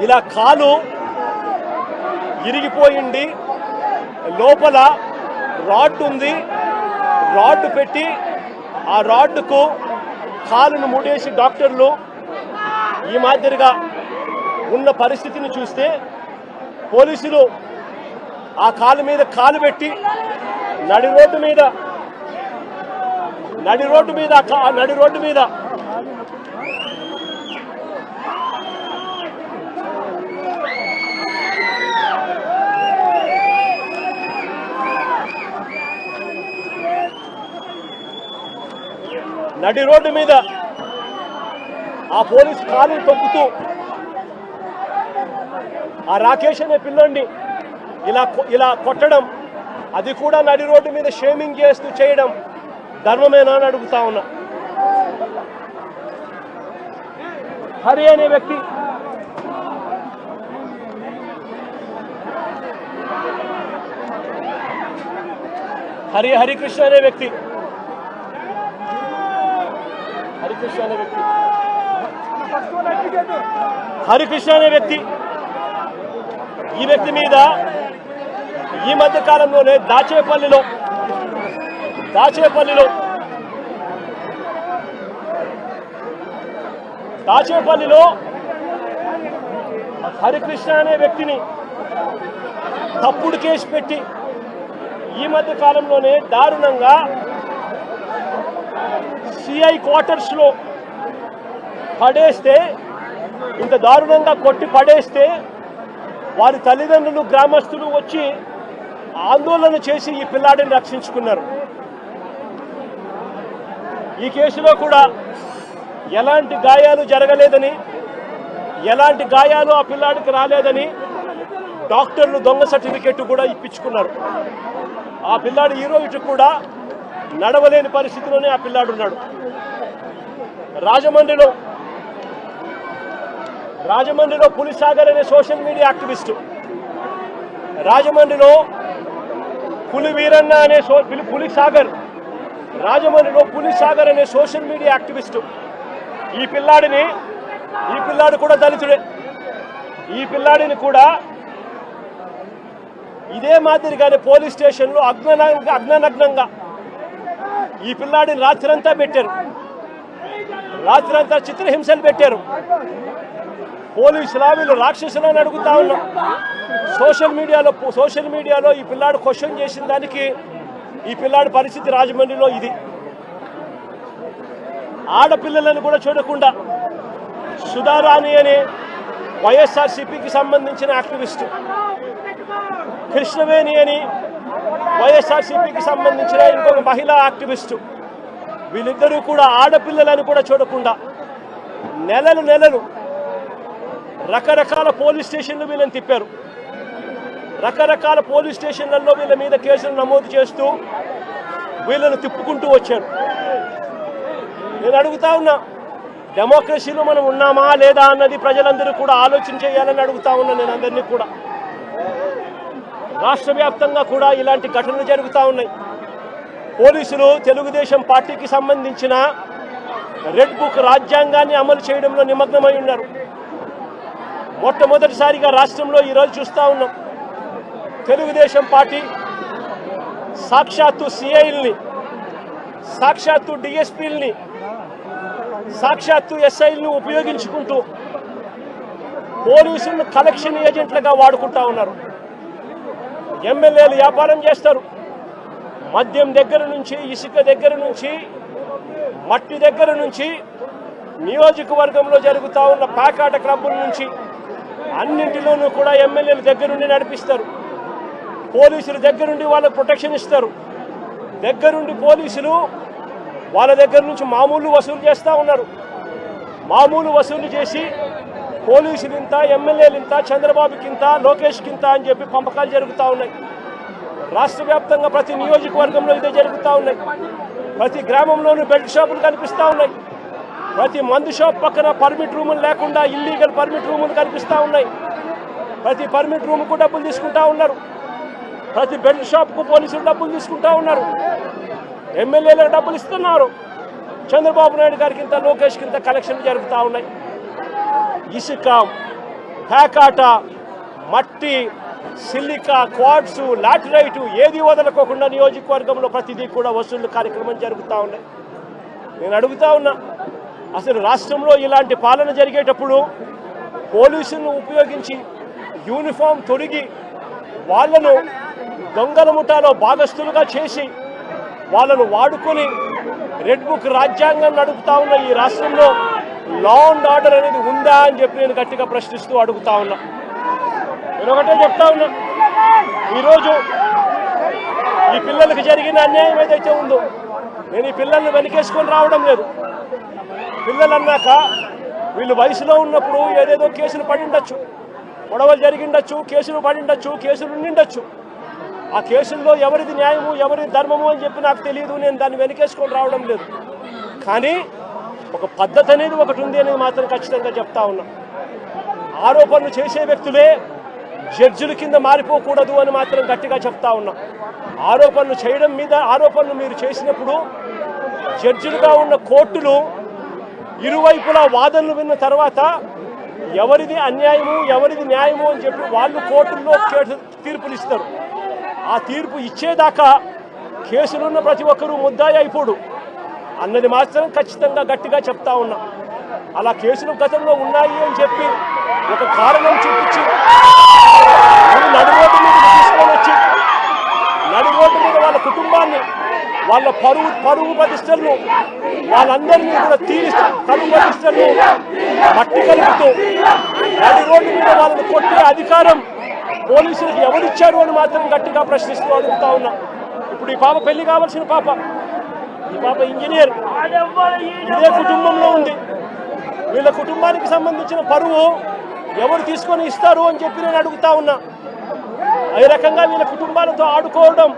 ఇలా కాలు ఇరిగిపోయింది, లోపల రాడ్ ఉంది, రాడ్ పెట్టి ఆ రాడ్కు కాలును ముడేసి డాక్టర్లు ఈ మాదిరిగా ఉన్న పరిస్థితిని చూస్తే పోలీసులు ఆ కాలు మీద కాలు పెట్టి నడి రోడ్డు మీద ఆ పోలీసు కాలు తొక్కుతూ ఆ రాకేష్ అనే పిల్లోడిని ఇలా కొట్టడం, అది కూడా నడి రోడ్డు మీద షేమింగ్ చేస్తూ చేయడం ధర్మమేనా అని అడుగుతా ఉన్నా. హరి అనే వ్యక్తి హరికృష్ణ అనే వ్యక్తి ఈ వ్యక్తి మీద ఈ మధ్య కాలంలోనే దాచేపల్లిలో హరికృష్ణ అనే వ్యక్తిని తప్పుడు కేసు పెట్టి ఈ మధ్య కాలంలోనే దారుణంగా సిఐ క్వార్టర్స్ లో పడేస్తే, ఇంత దారుణంగా కొట్టి పడేస్తే వారి తల్లిదండ్రులు గ్రామస్తులు వచ్చి ఆందోళన చేసి ఈ పిల్లాడిని రక్షించుకున్నారు. ఈ కేసులో కూడా ఎలాంటి గాయాలు జరగలేదని, ఎలాంటి గాయాలు ఆ పిల్లాడికి రాలేదని డాక్టర్లు దొంగ సర్టిఫికెట్ కూడా ఇప్పించుకున్నారు. ఆ పిల్లాడు ఈ రోజు కూడా నడవలేని పరిస్థితిలోనే ఆ పిల్లాడు ఉన్నాడు. రాజమండ్రిలో పులిసాగర్ అనే సోషల్ మీడియా యాక్టివిస్టు, రాజమండ్రిలో పులివీరన్న అనే పులిసాగర్ అనే సోషల్ మీడియా యాక్టివిస్టు ఈ పిల్లాడు కూడా దళితుడే. ఈ పిల్లాడిని కూడా ఇదే మాదిరిగానే పోలీస్ స్టేషన్లో అగ్ననగ్నంగా ఈ పిల్లాడిని రాత్రంతా చిత్రహింసలు పెట్టారు. పోలీసులా వీళ్ళు రాక్షసులని అడుగుతా ఉన్నాం. సోషల్ మీడియాలో ఈ పిల్లాడు క్వశ్చన్ చేసిన దానికి ఈ పిల్లాడి పరిస్థితి రాజమండ్రిలో ఇది. ఆడపిల్లలను కూడా చూడకుండా సుధారాణి అనే వైఎస్ఆర్సీపీకి సంబంధించిన యాక్టివిస్టు, కృష్ణవేణి అని వైఎస్ఆర్సీపీకి సంబంధించిన ఇంకొక మహిళా యాక్టివిస్టు, వీళ్ళిద్దరూ కూడా ఆడపిల్లలను కూడా చూడకుండా నెలలు రకరకాల పోలీస్ స్టేషన్లు వీళ్ళని తిప్పారు. రకరకాల పోలీస్ స్టేషన్లలో వీళ్ళ మీద కేసులు నమోదు చేస్తూ వీళ్ళను తిప్పుకుంటూ వచ్చారు. నేను అడుగుతా ఉన్నా, డెమోక్రసీలో మనం ఉన్నామా లేదా అన్నది ప్రజలందరూ కూడా ఆలోచన చేయాలని అడుగుతా ఉన్నా నేను అందరినీ కూడా. రాష్ట్ర వ్యాప్తంగా కూడా ఇలాంటి ఘటనలు జరుగుతూ ఉన్నాయి. పోలీసులు తెలుగుదేశం పార్టీకి సంబంధించిన రెడ్ బుక్ రాజ్యాంగాన్ని అమలు చేయడంలో నిమగ్నమై ఉన్నారు. మొట్టమొదటిసారిగా రాష్ట్రంలో ఈరోజు చూస్తూ ఉన్నాం, తెలుగుదేశం పార్టీ సాక్షాత్తు సిఐల్ని, సాక్షాత్తు డిఎస్పీల్ని, సాక్షాత్తు ఎస్ఐల్ని ఉపయోగించుకుంటూ పోలీసులను కలెక్షన్ ఏజెంట్లుగా వాడుకుంటా ఉన్నారు. ఎమ్మెల్యేలు వ్యాపారం చేస్తారు. మద్యం దగ్గర నుంచి, ఇసుక దగ్గర నుంచి, మట్టి దగ్గర నుంచి, నియోజకవర్గంలో జరుగుతూ ఉన్న ప్యాకాట క్లబ్బుల నుంచి అన్నింటిలోనూ కూడా ఎమ్మెల్యేలు దగ్గరుండి నడిపిస్తారు. పోలీసులు దగ్గరుండి వాళ్ళకు ప్రొటెక్షన్ ఇస్తారు. దగ్గరుండి పోలీసులు వాళ్ళ దగ్గర నుంచి మామూలు వసూలు చేస్తూ ఉన్నారు. మామూలు వసూలు చేసి పోలీసులు ఇంత, ఎమ్మెల్యేలు ఇంత, చంద్రబాబుకి ఇంత, లోకేష్కి ఇంత అని చెప్పి పంపకాలు జరుగుతూ ఉన్నాయి. రాష్ట్ర వ్యాప్తంగా ప్రతి నియోజకవర్గంలో ఇదే జరుగుతూ ఉన్నాయి. ప్రతి గ్రామంలోనూ బెల్ట్ షాపులు కనిపిస్తూ ఉన్నాయి. ప్రతి మందు షాప్ పక్కన పర్మిట్ రూములు లేకుండా ఇల్లీగల్ పర్మిట్ రూములు కనిపిస్తూ ఉన్నాయి. ప్రతి పర్మిట్ రూముకు డబ్బులు తీసుకుంటా ఉన్నారు. ప్రతి బెల్ట్ షాప్కు పోలీసులు డబ్బులు తీసుకుంటా ఉన్నారు. ఎమ్మెల్యేలకు డబ్బులు ఇస్తున్నారు. చంద్రబాబు నాయుడు గారికి ఇంత, లోకేష్కి ఇంత కలెక్షన్లు జరుగుతూ ఉన్నాయి. ఇసుక, పేకాట, మట్టి, సిలికా, క్వార్ట్స్, లాటరైటు ఏది వదలకోకుండా నియోజకవర్గంలో ప్రతిదీ కూడా వసూళ్లు కార్యక్రమం జరుగుతూ ఉన్నాయి. నేను అడుగుతా ఉన్నా, అసలు రాష్ట్రంలో ఇలాంటి పాలన జరిగేటప్పుడు పోలీసులను ఉపయోగించి యూనిఫామ్ తొడిగి వాళ్ళను దొంగల ముఠాలో భాగస్థులుగా చేసి వాళ్ళను వాడుకొని రెడ్ బుక్ రాజ్యాంగం నడుపుతా ఉన్న ఈ రాష్ట్రంలో లా అండ్ ఆర్డర్ అనేది ఉందా అని చెప్పి నేను గట్టిగా ప్రశ్నిస్తూ అడుగుతా ఉన్నా. నేను ఒకటే చెప్తా ఉన్నా, ఈరోజు ఈ పిల్లలకు జరిగిన అన్యాయం ఏదైతే ఉందో నేను ఈ పిల్లల్ని వెనకేసుకొని రావడం లేదు. పిల్లలు అన్నాక వీళ్ళు వయసులో ఉన్నప్పుడు ఏదేదో కేసులు పడిండొచ్చు, గొడవలు జరిగిండొచ్చు, కేసులు పడిండొచ్చు, కేసులు ఉండిండొచ్చు. ఆ కేసుల్లో ఎవరిది న్యాయము ఎవరిది ధర్మము అని చెప్పి నాకు తెలియదు. నేను దాన్ని వెనకేసుకొని రావడం లేదు. కానీ ఒక పద్ధతి అనేది ఒకటి ఉంది అనేది మాత్రం ఖచ్చితంగా చెప్తా ఉన్నా. ఆరోపణలు చేసే వ్యక్తులే జడ్జిల కింద మారిపోకూడదు అని మాత్రం గట్టిగా చెప్తా ఉన్నా. ఆరోపణలు చేయడం మీద ఆరోపణలు మీరు చేసినప్పుడు జడ్జిలుగా ఉన్న కోర్టులు ఇరువైపులా వాదనలు విన్న తర్వాత ఎవరిది అన్యాయము ఎవరిది న్యాయము అని చెప్పి వాళ్ళు కోర్టుల్లో తీర్పులు ఇస్తారు. ఆ తీర్పు ఇచ్చేదాకా కేసులున్న ప్రతి ఒక్కరూ ముద్దాయి అయిపోడు అన్నది మాత్రం ఖచ్చితంగా గట్టిగా చెప్తా ఉన్నా. అలా కేసులు గతంలో ఉన్నాయి అని చెప్పి ఒక కారణం చూపించి నడి రోడ్డు మీద తీసుకొని వచ్చి నడి రోడ్డు మీద వాళ్ళ కుటుంబాన్ని వాళ్ళ పరువు ప్రతిష్టలను వాళ్ళందరినీ కూడా పరువు ప్రతిష్టలను మట్టి కలుపుతూ నడి రోడ్డు మీద వాళ్ళని కొట్టే అధికారం పోలీసులకు ఎవరిచ్చారు అని మాత్రం గట్టిగా ప్రశ్నిస్తూ అడుగుతా ఉన్నా. ఇప్పుడు ఈ పాప పెళ్లి కావాల్సిన పాప, ఈ పాప ఇంజనీర్, ఇదే కుటుంబంలో ఉంది. వీళ్ళ కుటుంబానికి సంబంధించిన పరువు ఎవరు తీసుకొని ఇస్తారు అని చెప్పి నేను అడుగుతా ఉన్నా. ఈ రకంగా వీళ్ళ కుటుంబాలతో ఆడుకోవడం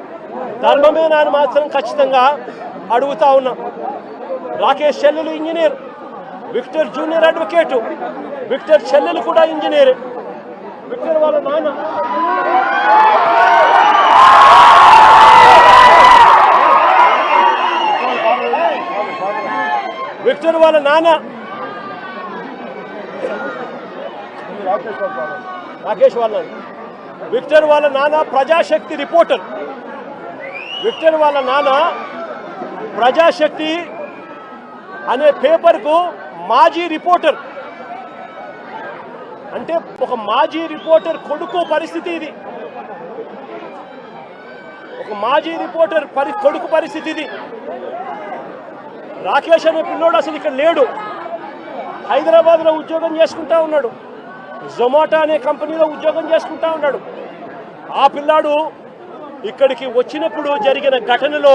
ధర్మమేనా అని మాత్రం ఖచ్చితంగా అడుగుతా ఉన్నా. రాకేష్ చెల్లెలు engineer, Victor junior advocate, Victor చెల్లెలు కూడా ఇంజనీర్, విక్టర్ వాళ్ళ నాన్న రాకేష్ వాళ్ళ విక్టర్ వాళ్ళ నాన్న ప్రజాశక్తి రిపోర్టర్. విక్టర్ వాళ్ళ నాన్న ప్రజాశక్తి అనే పేపర్కు మాజీ రిపోర్టర్. అంటే ఒక మాజీ రిపోర్టర్ కొడుకు పరిస్థితి ఇది. ఒక మాజీ రిపోర్టర్ కొడుకు పరిస్థితి ఇది. రాకేష్ అనే పిల్లోడు అసలు ఇక్కడ లేడు, హైదరాబాద్లో ఉద్యోగం చేసుకుంటా ఉన్నాడు, జొమాటో అనే కంపెనీలో ఉద్యోగం చేసుకుంటా ఉన్నాడు. ఆ పిల్లాడు ఇక్కడికి వచ్చినప్పుడు జరిగిన ఘటనలో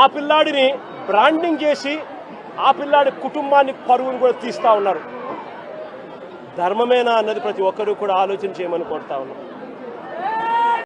ఆ పిల్లాడిని బ్రాండింగ్ చేసి ఆ పిల్లాడి కుటుంబానికి పరువును కూడా తీస్తూ ఉన్నారు. ధర్మమేనా అన్నది ప్రతి ఒక్కరూ కూడా ఆలోచన చేయమని కోరుతా ఉన్నాం.